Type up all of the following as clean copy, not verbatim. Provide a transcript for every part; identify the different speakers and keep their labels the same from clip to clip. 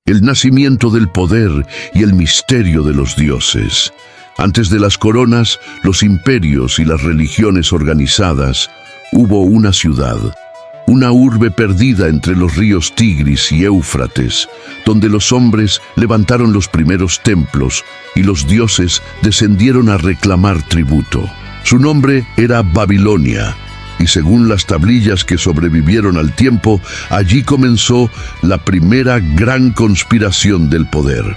Speaker 1: el nacimiento del poder y el misterio de los dioses. Antes de las coronas, los imperios y las religiones organizadas, hubo una ciudad, una urbe perdida entre los ríos Tigris y Éufrates, donde los hombres levantaron los primeros templos y los dioses descendieron a reclamar tributo. Su nombre era Babilonia, y según las tablillas que sobrevivieron al tiempo, allí comenzó la primera gran conspiración del poder.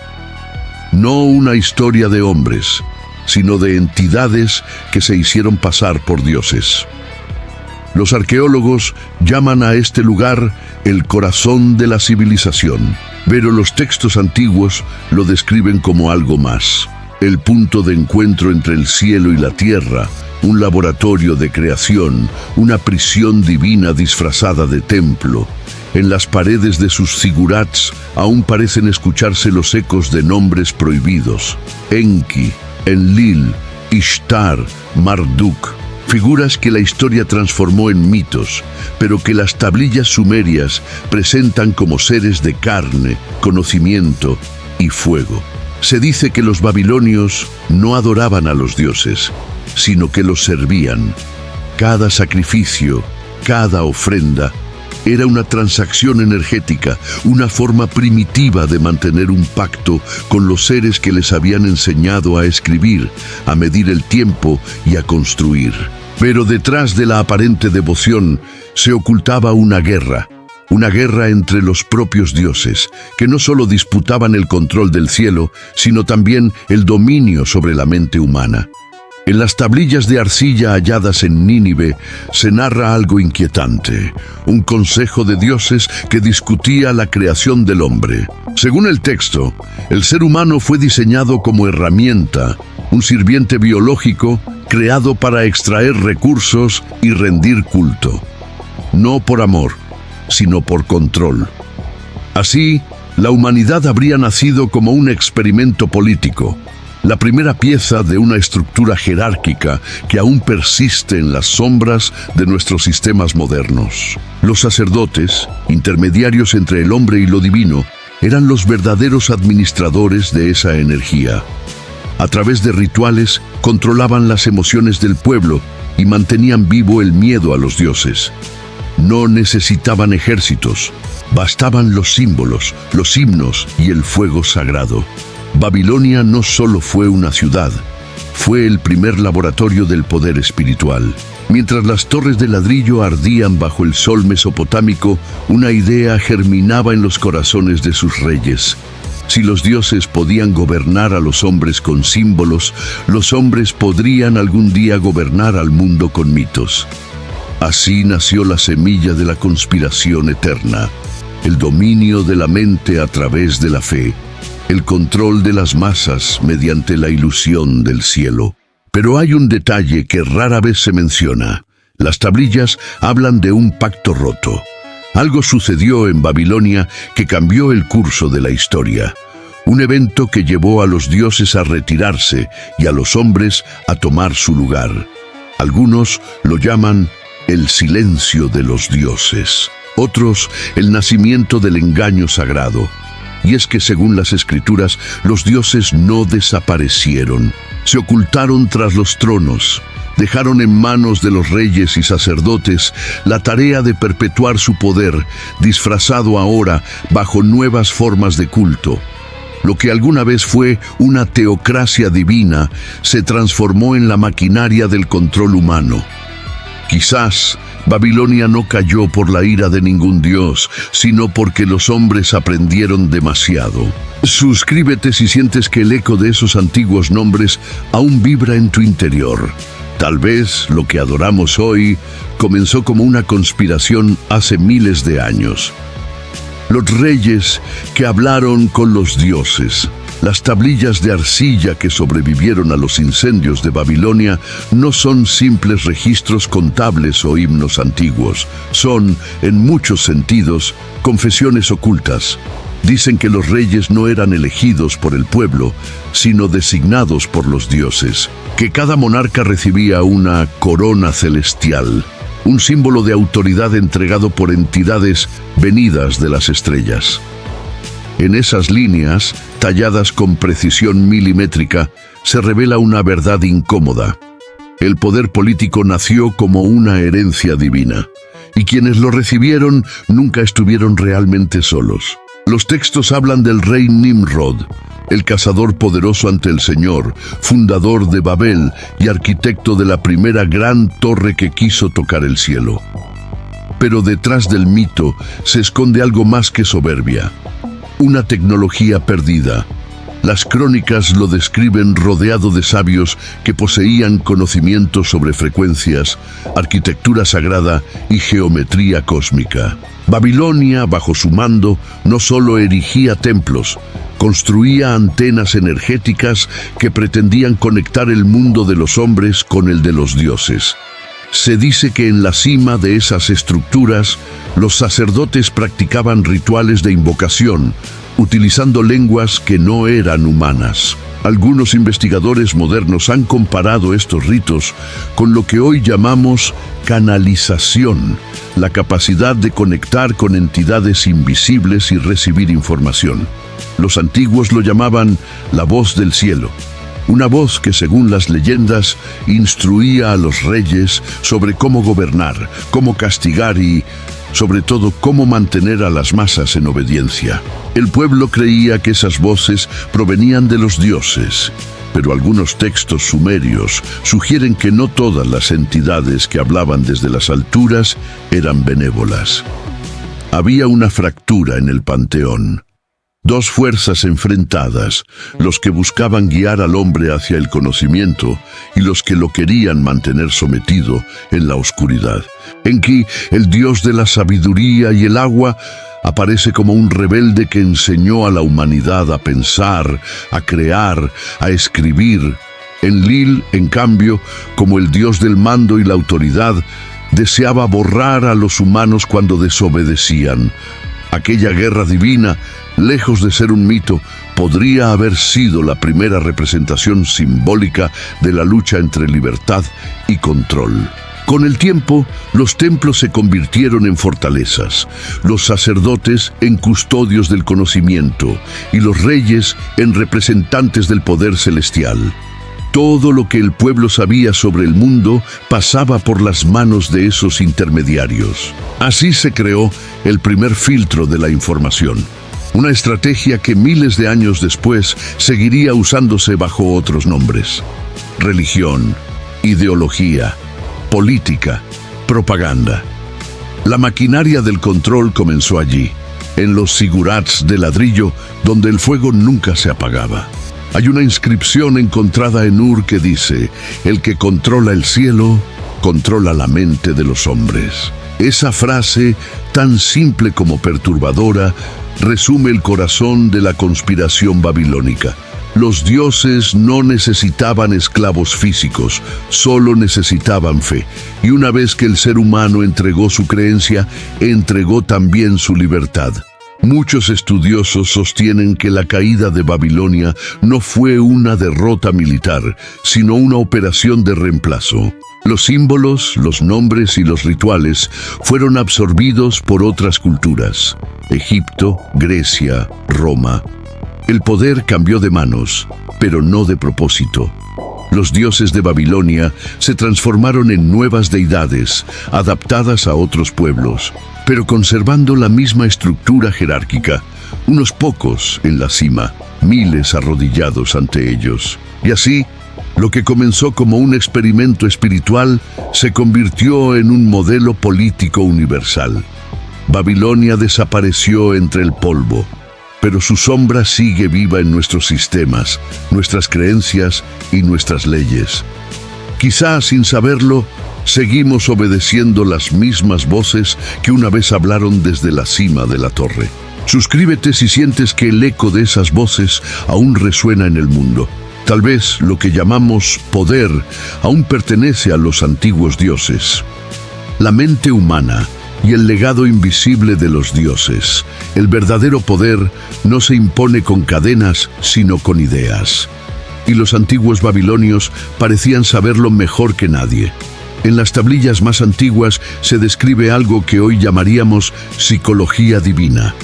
Speaker 1: No una historia de hombres, sino de entidades que se hicieron pasar por dioses. Los arqueólogos llaman a este lugar el corazón de la civilización, pero los textos antiguos lo describen como algo más. El punto de encuentro entre el cielo y la tierra, un laboratorio de creación, una prisión divina disfrazada de templo. En las paredes de sus zigurats aún parecen escucharse los ecos de nombres prohibidos: Enki, Enlil, Ishtar, Marduk. Figuras que la historia transformó en mitos, pero que las tablillas sumerias presentan como seres de carne, conocimiento y fuego. Se dice que los babilonios no adoraban a los dioses, sino que los servían. Cada sacrificio, cada ofrenda, era una transacción energética, una forma primitiva de mantener un pacto con los seres que les habían enseñado a escribir, a medir el tiempo y a construir. Pero detrás de la aparente devoción se ocultaba una guerra entre los propios dioses, que no solo disputaban el control del cielo, sino también el dominio sobre la mente humana. En las tablillas de arcilla halladas en Nínive se narra algo inquietante, un consejo de dioses que discutía la creación del hombre. Según el texto, el ser humano fue diseñado como herramienta, un sirviente biológico creado para extraer recursos y rendir culto. No por amor, sino por control. Así, la humanidad habría nacido como un experimento político, la primera pieza de una estructura jerárquica que aún persiste en las sombras de nuestros sistemas modernos. Los sacerdotes, intermediarios entre el hombre y lo divino, eran los verdaderos administradores de esa energía. A través de rituales, controlaban las emociones del pueblo y mantenían vivo el miedo a los dioses. No necesitaban ejércitos, bastaban los símbolos, los himnos y el fuego sagrado. Babilonia no solo fue una ciudad, fue el primer laboratorio del poder espiritual. Mientras las torres de ladrillo ardían bajo el sol mesopotámico, una idea germinaba en los corazones de sus reyes. Si los dioses podían gobernar a los hombres con símbolos, los hombres podrían algún día gobernar al mundo con mitos. Así nació la semilla de la conspiración eterna, el dominio de la mente a través de la fe, el control de las masas mediante la ilusión del cielo. Pero hay un detalle que rara vez se menciona. Las tablillas hablan de un pacto roto. Algo sucedió en Babilonia que cambió el curso de la historia. Un evento que llevó a los dioses a retirarse y a los hombres a tomar su lugar. Algunos lo llaman el silencio de los dioses. Otros, el nacimiento del engaño sagrado. Y es que según las escrituras, los dioses no desaparecieron. Se ocultaron tras los tronos. Dejaron en manos de los reyes y sacerdotes la tarea de perpetuar su poder, disfrazado ahora bajo nuevas formas de culto. Lo que alguna vez fue una teocracia divina se transformó en la maquinaria del control humano. Quizás Babilonia no cayó por la ira de ningún dios, sino porque los hombres aprendieron demasiado. Suscríbete si sientes que el eco de esos antiguos nombres aún vibra en tu interior. Tal vez lo que adoramos hoy comenzó como una conspiración hace miles de años. Los reyes que hablaron con los dioses. Las tablillas de arcilla que sobrevivieron a los incendios de Babilonia no son simples registros contables o himnos antiguos. Son, en muchos sentidos, confesiones ocultas. Dicen que los reyes no eran elegidos por el pueblo, sino designados por los dioses, que cada monarca recibía una corona celestial, un símbolo de autoridad entregado por entidades venidas de las estrellas. En esas líneas, talladas con precisión milimétrica, se revela una verdad incómoda. El poder político nació como una herencia divina, y quienes lo recibieron nunca estuvieron realmente solos. Los textos hablan del rey Nimrod, el cazador poderoso ante el Señor, fundador de Babel y arquitecto de la primera gran torre que quiso tocar el cielo. Pero detrás del mito se esconde algo más que soberbia, una tecnología perdida. Las crónicas lo describen rodeado de sabios que poseían conocimientos sobre frecuencias, arquitectura sagrada y geometría cósmica. Babilonia, bajo su mando, no solo erigía templos, construía antenas energéticas que pretendían conectar el mundo de los hombres con el de los dioses. Se dice que en la cima de esas estructuras, los sacerdotes practicaban rituales de invocación, utilizando lenguas que no eran humanas. Algunos investigadores modernos han comparado estos ritos con lo que hoy llamamos canalización, la capacidad de conectar con entidades invisibles y recibir información. Los antiguos lo llamaban la voz del cielo, una voz que, según las leyendas, instruía a los reyes sobre cómo gobernar, cómo castigar y, sobre todo, cómo mantener a las masas en obediencia. El pueblo creía que esas voces provenían de los dioses, pero algunos textos sumerios sugieren que no todas las entidades que hablaban desde las alturas eran benévolas. Había una fractura en el panteón. Dos fuerzas enfrentadas, los que buscaban guiar al hombre hacia el conocimiento y los que lo querían mantener sometido en la oscuridad. Enki, el dios de la sabiduría y el agua, aparece como un rebelde que enseñó a la humanidad a pensar, a crear, a escribir. Enlil, en cambio, como el dios del mando y la autoridad, deseaba borrar a los humanos cuando desobedecían. Aquella guerra divina, lejos de ser un mito, podría haber sido la primera representación simbólica de la lucha entre libertad y control. Con el tiempo, los templos se convirtieron en fortalezas, los sacerdotes en custodios del conocimiento y los reyes en representantes del poder celestial. Todo lo que el pueblo sabía sobre el mundo pasaba por las manos de esos intermediarios. Así se creó el primer filtro de la información, una estrategia que miles de años después seguiría usándose bajo otros nombres: religión, ideología, política, propaganda. La maquinaria del control comenzó allí, en los zigurats de ladrillo, donde el fuego nunca se apagaba. Hay una inscripción encontrada en Ur que dice: el que controla el cielo, controla la mente de los hombres. Esa frase, tan simple como perturbadora, resume el corazón de la conspiración babilónica. Los dioses no necesitaban esclavos físicos, solo necesitaban fe. Y una vez que el ser humano entregó su creencia, entregó también su libertad. Muchos estudiosos sostienen que la caída de Babilonia no fue una derrota militar, sino una operación de reemplazo. Los símbolos, los nombres y los rituales fueron absorbidos por otras culturas: Egipto, Grecia, Roma. El poder cambió de manos, pero no de propósito. Los dioses de Babilonia se transformaron en nuevas deidades, adaptadas a otros pueblos, pero conservando la misma estructura jerárquica, unos pocos en la cima, miles arrodillados ante ellos. Y así, lo que comenzó como un experimento espiritual se convirtió en un modelo político universal. Babilonia desapareció entre el polvo, pero su sombra sigue viva en nuestros sistemas, nuestras creencias y nuestras leyes. Quizá sin saberlo, seguimos obedeciendo las mismas voces que una vez hablaron desde la cima de la torre. Suscríbete si sientes que el eco de esas voces aún resuena en el mundo. Tal vez lo que llamamos poder aún pertenece a los antiguos dioses. La mente humana y el legado invisible de los dioses. El verdadero poder no se impone con cadenas, sino con ideas. Y los antiguos babilonios parecían saberlo mejor que nadie. En las tablillas más antiguas se describe algo que hoy llamaríamos psicología divina.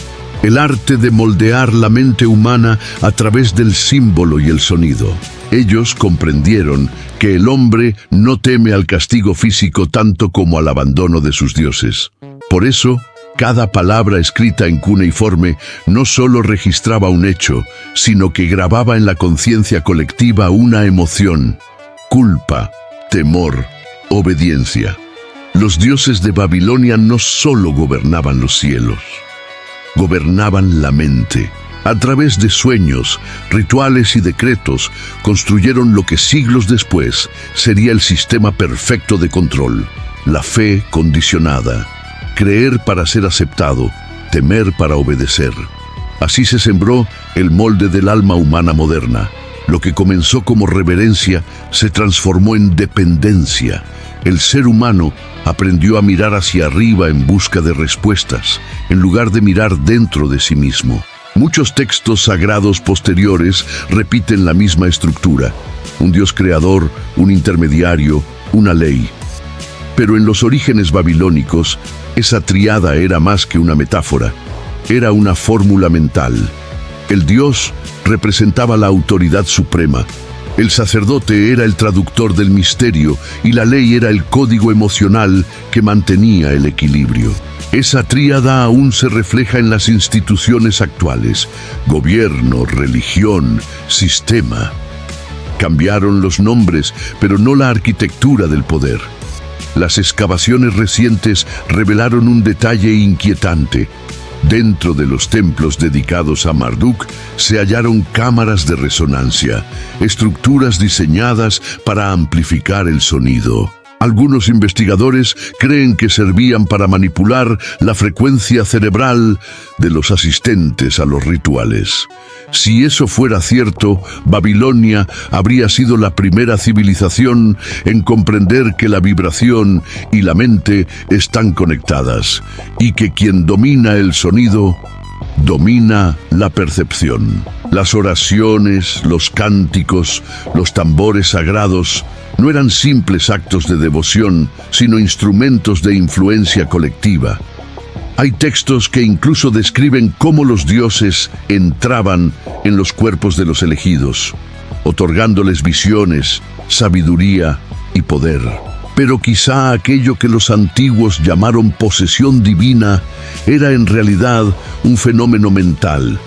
Speaker 1: el arte de moldear la mente humana a través del símbolo y el sonido. Ellos comprendieron que el hombre no teme al castigo físico tanto como al abandono de sus dioses. Por eso, cada palabra escrita en cuneiforme no solo registraba un hecho, sino que grababa en la conciencia colectiva una emoción: culpa, temor, obediencia. Los dioses de Babilonia no solo gobernaban los cielos, gobernaban la mente. A través de sueños, rituales y decretos, construyeron lo que siglos después sería el sistema perfecto de control: la fe condicionada. Creer para ser aceptado, temer para obedecer. Así se sembró el molde del alma humana moderna. Lo que comenzó como reverencia se transformó en dependencia. El ser humano aprendió a mirar hacia arriba en busca de respuestas, en lugar de mirar dentro de sí mismo. Muchos textos sagrados posteriores repiten la misma estructura: un Dios creador, un intermediario, una ley. Pero en los orígenes babilónicos, esa tríada era más que una metáfora, era una fórmula mental. El Dios representaba la autoridad suprema, el sacerdote era el traductor del misterio y la ley era el código emocional que mantenía el equilibrio. Esa tríada aún se refleja en las instituciones actuales: gobierno, religión, sistema. Cambiaron los nombres, pero no la arquitectura del poder. Las excavaciones recientes revelaron un detalle inquietante. Dentro de los templos dedicados a Marduk se hallaron cámaras de resonancia, estructuras diseñadas para amplificar el sonido. Algunos investigadores creen que servían para manipular la frecuencia cerebral de los asistentes a los rituales. Si eso fuera cierto, Babilonia habría sido la primera civilización en comprender que la vibración y la mente están conectadas, y que quien domina el sonido domina la percepción. Las oraciones, los cánticos, los tambores sagrados no eran simples actos de devoción, sino instrumentos de influencia colectiva. Hay textos que incluso describen cómo los dioses entraban en los cuerpos de los elegidos, otorgándoles visiones, sabiduría y poder. Pero quizá aquello que los antiguos llamaron posesión divina era en realidad un fenómeno mental,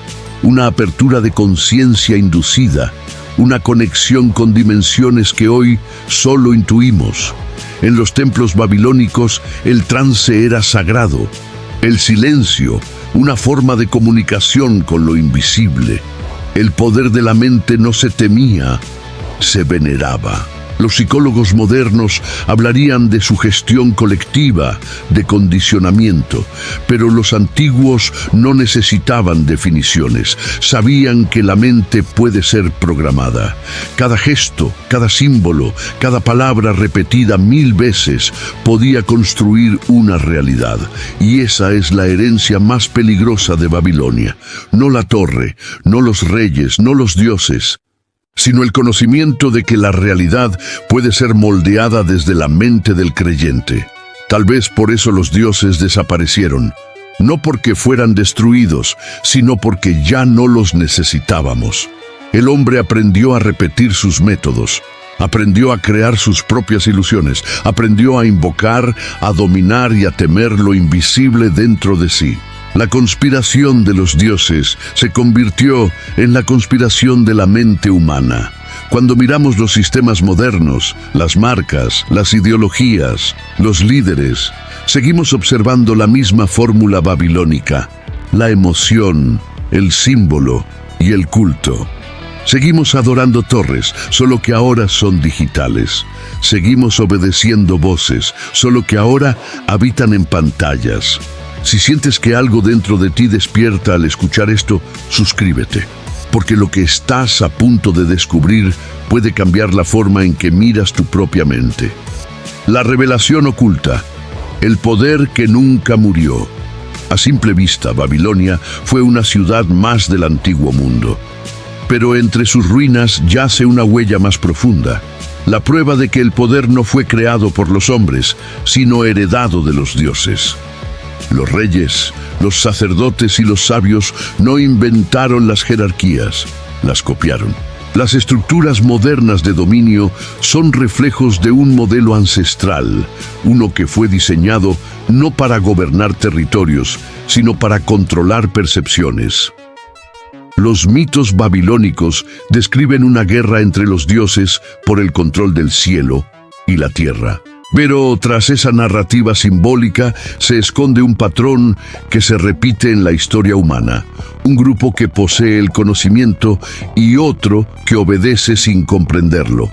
Speaker 1: una apertura de conciencia inducida, una conexión con dimensiones que hoy solo intuimos. En los templos babilónicos el trance era sagrado, el silencio, una forma de comunicación con lo invisible. El poder de la mente no se temía, se veneraba. Los psicólogos modernos hablarían de sugestión colectiva, de condicionamiento, pero los antiguos no necesitaban definiciones. Sabían que la mente puede ser programada. Cada gesto, cada símbolo, cada palabra repetida 1000 veces podía construir una realidad. Y esa es la herencia más peligrosa de Babilonia. No la torre, no los reyes, no los dioses, sino el conocimiento de que la realidad puede ser moldeada desde la mente del creyente. Tal vez por eso los dioses desaparecieron, no porque fueran destruidos, sino porque ya no los necesitábamos. El hombre aprendió a repetir sus métodos, aprendió a crear sus propias ilusiones, aprendió a invocar, a dominar y a temer lo invisible dentro de sí. La conspiración de los dioses se convirtió en la conspiración de la mente humana. Cuando miramos los sistemas modernos, las marcas, las ideologías, los líderes, seguimos observando la misma fórmula babilónica: la emoción, el símbolo y el culto. Seguimos adorando torres, solo que ahora son digitales. Seguimos obedeciendo voces, solo que ahora habitan en pantallas. Si sientes que algo dentro de ti despierta al escuchar esto, suscríbete, porque lo que estás a punto de descubrir puede cambiar la forma en que miras tu propia mente. La revelación oculta, el poder que nunca murió. A simple vista, Babilonia fue una ciudad más del antiguo mundo. Pero entre sus ruinas yace una huella más profunda, la prueba de que el poder no fue creado por los hombres, sino heredado de los dioses. Los reyes, los sacerdotes y los sabios no inventaron las jerarquías, las copiaron. Las estructuras modernas de dominio son reflejos de un modelo ancestral, uno que fue diseñado no para gobernar territorios, sino para controlar percepciones. Los mitos babilónicos describen una guerra entre los dioses por el control del cielo y la tierra. Pero tras esa narrativa simbólica se esconde un patrón que se repite en la historia humana. Un grupo que posee el conocimiento y otro que obedece sin comprenderlo.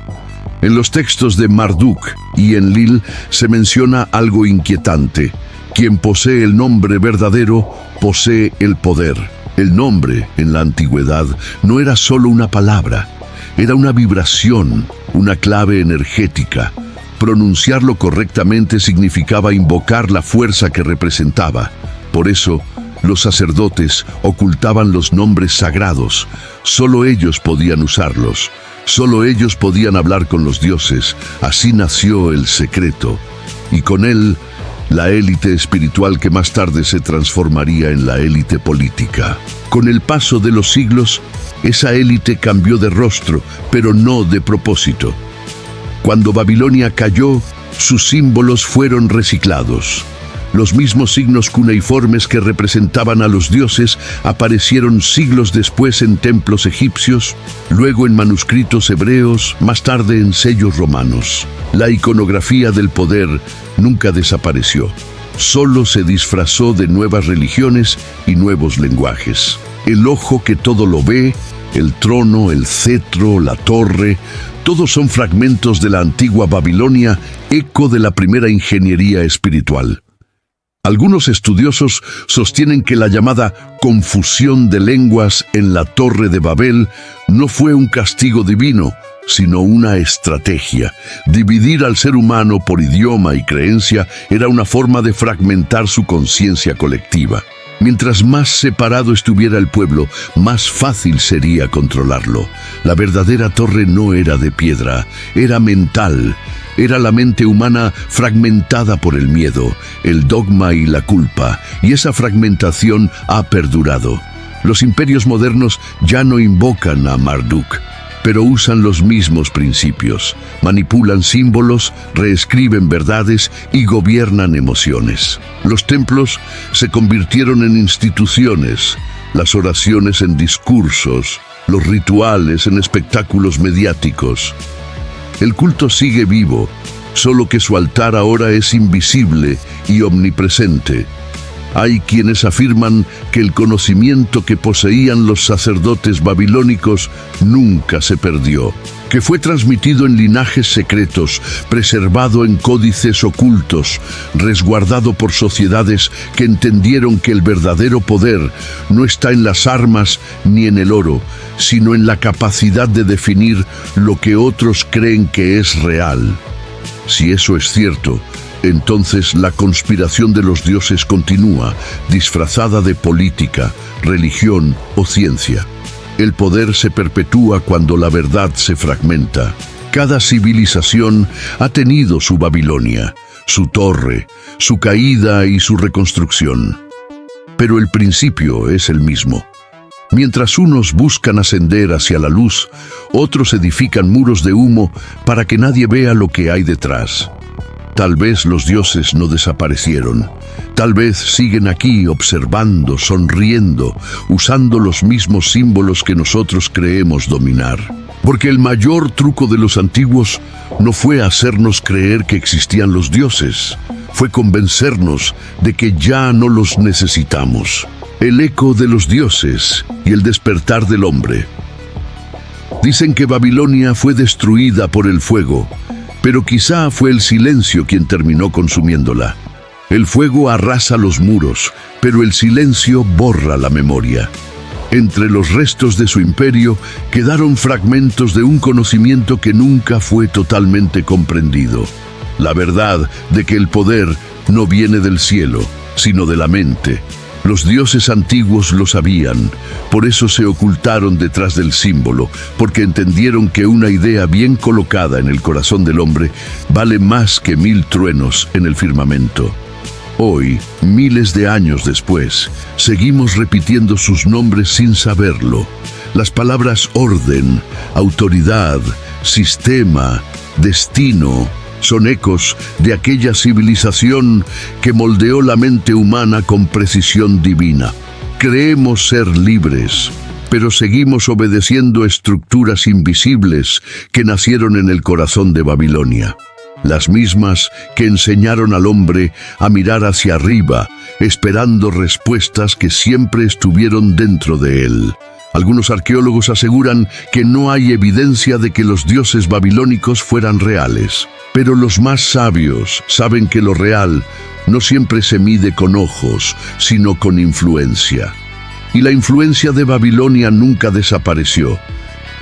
Speaker 1: En los textos de Marduk y Enlil se menciona algo inquietante. Quien posee el nombre verdadero posee el poder. El nombre, en la antigüedad, no era solo una palabra, era una vibración, una clave energética. Pronunciarlo correctamente significaba invocar la fuerza que representaba. Por eso, los sacerdotes ocultaban los nombres sagrados. Solo ellos podían usarlos. Solo ellos podían hablar con los dioses. Así nació el secreto. Y con él, la élite espiritual que más tarde se transformaría en la élite política. Con el paso de los siglos, esa élite cambió de rostro, pero no de propósito. Cuando Babilonia cayó, sus símbolos fueron reciclados. Los mismos signos cuneiformes que representaban a los dioses aparecieron siglos después en templos egipcios, luego en manuscritos hebreos, más tarde en sellos romanos. La iconografía del poder nunca desapareció, solo se disfrazó de nuevas religiones y nuevos lenguajes. El ojo que todo lo ve, el trono, el cetro, la torre, todos son fragmentos de la antigua Babilonia, eco de la primera ingeniería espiritual. Algunos estudiosos sostienen que la llamada confusión de lenguas en la Torre de Babel no fue un castigo divino, sino una estrategia. Dividir al ser humano por idioma y creencia era una forma de fragmentar su conciencia colectiva. Mientras más separado estuviera el pueblo, más fácil sería controlarlo. La verdadera torre no era de piedra, era mental. Era la mente humana fragmentada por el miedo, el dogma y la culpa, y esa fragmentación ha perdurado. Los imperios modernos ya no invocan a Marduk, pero usan los mismos principios. Manipulan símbolos, reescriben verdades y gobiernan emociones. Los templos se convirtieron en instituciones, las oraciones en discursos, los rituales en espectáculos mediáticos. El culto sigue vivo, solo que su altar ahora es invisible y omnipresente. Hay quienes afirman que el conocimiento que poseían los sacerdotes babilónicos nunca se perdió, que fue transmitido en linajes secretos, preservado en códices ocultos, resguardado por sociedades que entendieron que el verdadero poder no está en las armas ni en el oro, sino en la capacidad de definir lo que otros creen que es real. Si eso es cierto, entonces la conspiración de los dioses continúa, disfrazada de política, religión o ciencia. El poder se perpetúa cuando la verdad se fragmenta. Cada civilización ha tenido su Babilonia, su torre, su caída y su reconstrucción. Pero el principio es el mismo. Mientras unos buscan ascender hacia la luz, otros edifican muros de humo para que nadie vea lo que hay detrás. Tal vez los dioses no desaparecieron. Tal vez siguen aquí observando, sonriendo, usando los mismos símbolos que nosotros creemos dominar. Porque el mayor truco de los antiguos no fue hacernos creer que existían los dioses, fue convencernos de que ya no los necesitamos. El eco de los dioses y el despertar del hombre. Dicen que Babilonia fue destruida por el fuego, pero quizá fue el silencio quien terminó consumiéndola. El fuego arrasa los muros, pero el silencio borra la memoria. Entre los restos de su imperio quedaron fragmentos de un conocimiento que nunca fue totalmente comprendido. La verdad de que el poder no viene del cielo, sino de la mente. Los dioses antiguos lo sabían, por eso se ocultaron detrás del símbolo, porque entendieron que una idea bien colocada en el corazón del hombre vale más que 1000 truenos en el firmamento. Hoy, miles de años después, seguimos repitiendo sus nombres sin saberlo. Las palabras orden, autoridad, sistema, destino, son ecos de aquella civilización que moldeó la mente humana con precisión divina. Creemos ser libres, pero seguimos obedeciendo estructuras invisibles que nacieron en el corazón de Babilonia. Las mismas que enseñaron al hombre a mirar hacia arriba, esperando respuestas que siempre estuvieron dentro de él. Algunos arqueólogos aseguran que no hay evidencia de que los dioses babilónicos fueran reales, pero los más sabios saben que lo real no siempre se mide con ojos, sino con influencia. Y la influencia de Babilonia nunca desapareció.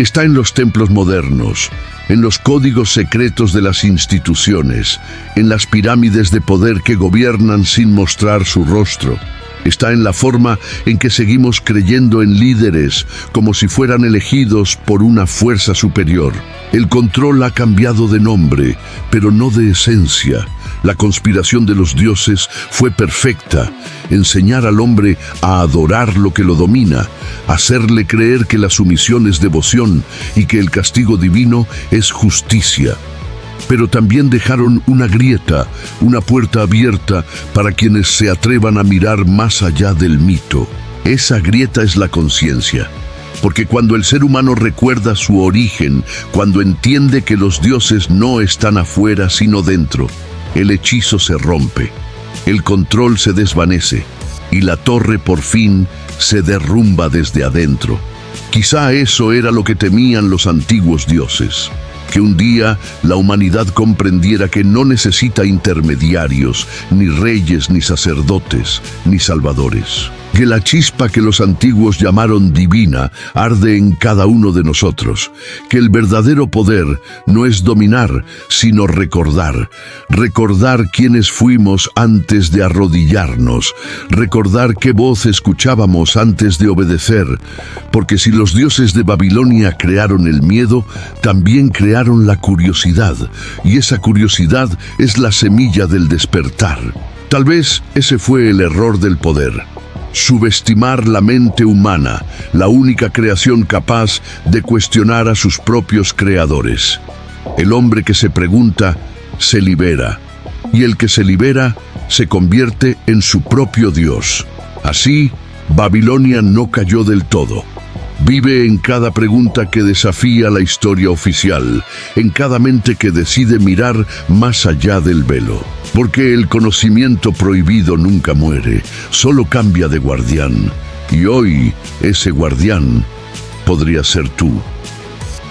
Speaker 1: Está en los templos modernos, en los códigos secretos de las instituciones, en las pirámides de poder que gobiernan sin mostrar su rostro. Está en la forma en que seguimos creyendo en líderes como si fueran elegidos por una fuerza superior. El control ha cambiado de nombre, pero no de esencia. La conspiración de los dioses fue perfecta: enseñar al hombre a adorar lo que lo domina, hacerle creer que la sumisión es devoción y que el castigo divino es justicia. Pero también dejaron una grieta, una puerta abierta para quienes se atrevan a mirar más allá del mito. Esa grieta es la conciencia. Porque cuando el ser humano recuerda su origen, cuando entiende que los dioses no están afuera sino dentro, el hechizo se rompe, el control se desvanece y la torre por fin se derrumba desde adentro. Quizá eso era lo que temían los antiguos dioses, que un día la humanidad comprendiera que no necesita intermediarios, ni reyes, ni sacerdotes, ni salvadores. Que la chispa que los antiguos llamaron divina arde en cada uno de nosotros. Que el verdadero poder no es dominar, sino recordar. Recordar quiénes fuimos antes de arrodillarnos. Recordar qué voz escuchábamos antes de obedecer. Porque si los dioses de Babilonia crearon el miedo, también crearon la curiosidad. Y esa curiosidad es la semilla del despertar. Tal vez ese fue el error del poder: subestimar la mente humana, la única creación capaz de cuestionar a sus propios creadores. El hombre que se pregunta, se libera, y el que se libera, se convierte en su propio Dios. Así, Babilonia no cayó del todo. Vive en cada pregunta que desafía la historia oficial, en cada mente que decide mirar más allá del velo. Porque el conocimiento prohibido nunca muere, solo cambia de guardián. Y hoy, ese guardián podría ser tú.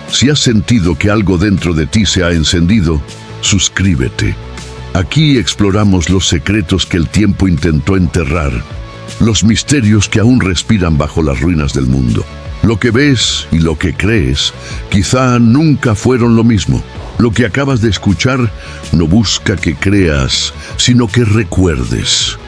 Speaker 1: Si has sentido que algo dentro de ti se ha encendido, suscríbete. Aquí exploramos los secretos que el tiempo intentó enterrar, los misterios que aún respiran bajo las ruinas del mundo. Lo que ves y lo que crees quizá nunca fueron lo mismo. Lo que acabas de escuchar no busca que creas, sino que recuerdes.